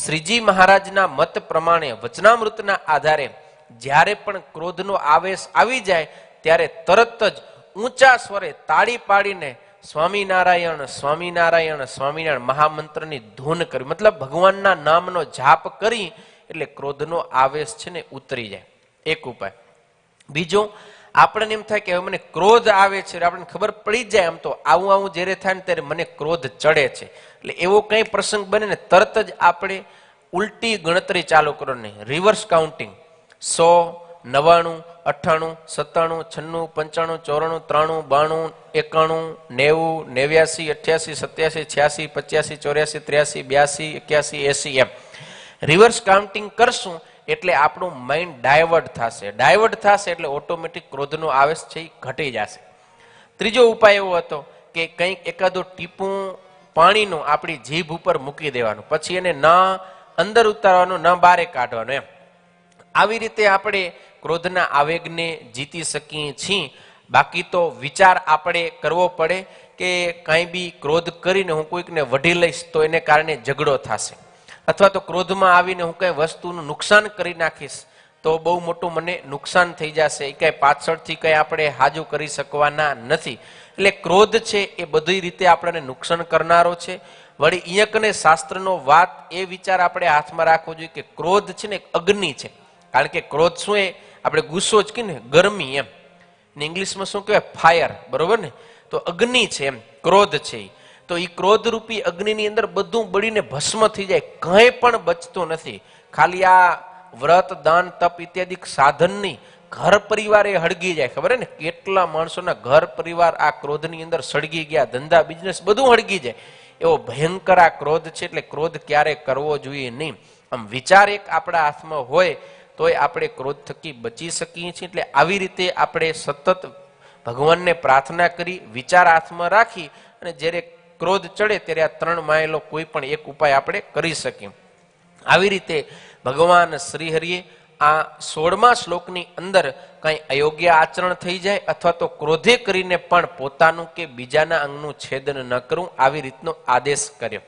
શ્રીજી મહારાજના મત પ્રમાણે વચનામૃતના આધારે જ્યારે પણ ક્રોધનો આવેશ આવી જાય ત્યારે તરત જ ઊંચા સ્વરે તાળી પાડીને સ્વામિનારાયણ સ્વામિનારાયણ સ્વામિનારાયણ મહામંત્રની ધૂન કરી, મતલબ ભગવાનના નામનો જાપ કરી એટલે ક્રોધનો આવેશ છે ને ઉતરી જાય. એક ઉપાય. બીજો, આપણને એમ થાય કે હવે મને ક્રોધ આવે છે, આપણને ખબર પડી જાય આમ તો આવું આવું જ્યારે થાય ને ત્યારે મને ક્રોધ ચડે છે, એટલે એવો કઈ પ્રસંગ બને ને તરત જ આપણે ઉલટી ગણતરી ચાલુ કરવાની, રિવર્સ કાઉન્ટિંગ. 100, 99, 98, 97, 96, 95, 94, 93, 92, 91, 90, 89, 88, 87, 85, 84, 83, 82, 81, 80 એમ રિવર્સ કાઉન્ટિંગ કરશું એટલે આપણું માઇન્ડ ડાયવર્ટ થશે. ડાયવર્ટ થશે એટલે ઓટોમેટિક ક્રોધનો આવેશ છે એ ઘટી જશે. ત્રીજો ઉપાય એવો હતો કે કંઈક એકાદો ટીપું પાણીનું આપણી જીભ ઉપર મૂકી દેવાનું, પછી એને ન અંદર ઉતારવાનું ન બહાર કાઢવાનું એમ. આવી રીતે આપણે ક્રોધના આવેગને જીતી શકીએ છીએ. બાકી તો વિચાર આપણે કરવો પડે કે કાંઈ બી ક્રોધ કરીને હું કોઈકને વઢી લઈશ તો એને કારણે ઝઘડો થશે, અથવા તો ક્રોધમાં આવીને હું કઈ વસ્તુનું નુકસાન કરી નાખીશ તો બહુ મોટું મને નુકસાન થઈ જશે, એ કઈ પાછળથી કઈ આપણે હાજુ કરી શકવાના નથી. એટલે ક્રોધ છે એ બધી રીતે આપણને નુકસાન કરનારો છે. વળી અહીંયા કને શાસ્ત્રનો વાત એ વિચાર આપણે હાથમાં રાખવો જોઈએ કે ક્રોધ છે ને એક અગ્નિ છે. કારણ કે ક્રોધ શું એ આપણે ગુસ્સો જ કે ને ગરમી એમ, ઇંગ્લિશમાં શું કહેવાય ફાયર, બરોબર ને? તો અગ્નિ છે એમ ક્રોધ છે. તો એ ક્રોધ રૂપી અગ્નિની અંદર બધું બળીને ભસ્મ થઈ જાય, કંઈ પણ બચતું નથી. ખાલી આ વ્રત દાન તપ ઇત્યાદિ સાધન નહીં, ઘર પરિવાર એ હળગી જાય. ખબર ને કેટલા માણસોના ઘર પરિવાર આ ક્રોધની અંદર સળગી ગયા, ધંધા બિઝનેસ બધું હળગી જાય. એવો ભયંકર આ ક્રોધ છે. એટલે ક્રોધ ક્યારે કરવો જોઈએ નહીં. આમ વિચાર એક આપણા હાથમાં હોય તોય આપણે ક્રોધ થકી બચી શકીએ છીએ. એટલે આવી રીતે આપણે સતત ભગવાનને પ્રાર્થના કરી વિચાર હાથમાં રાખી અને જ્યારે ક્રોધ ચડે ત્યારે આ 3 માયેલો કોઈ પણ એક ઉપાય આપણે કરી શકીએ. આવી રીતે ભગવાન શ્રીહરિએ આ 16મા શ્લોકની અંદર કઈ અયોગ્ય આચરણ થઈ જાય અથવા તો ક્રોધે કરીને પણ પોતાનું કે બીજાના અંગનું છેદન ન કરવું આવી રીતનો આદેશ કર્યો.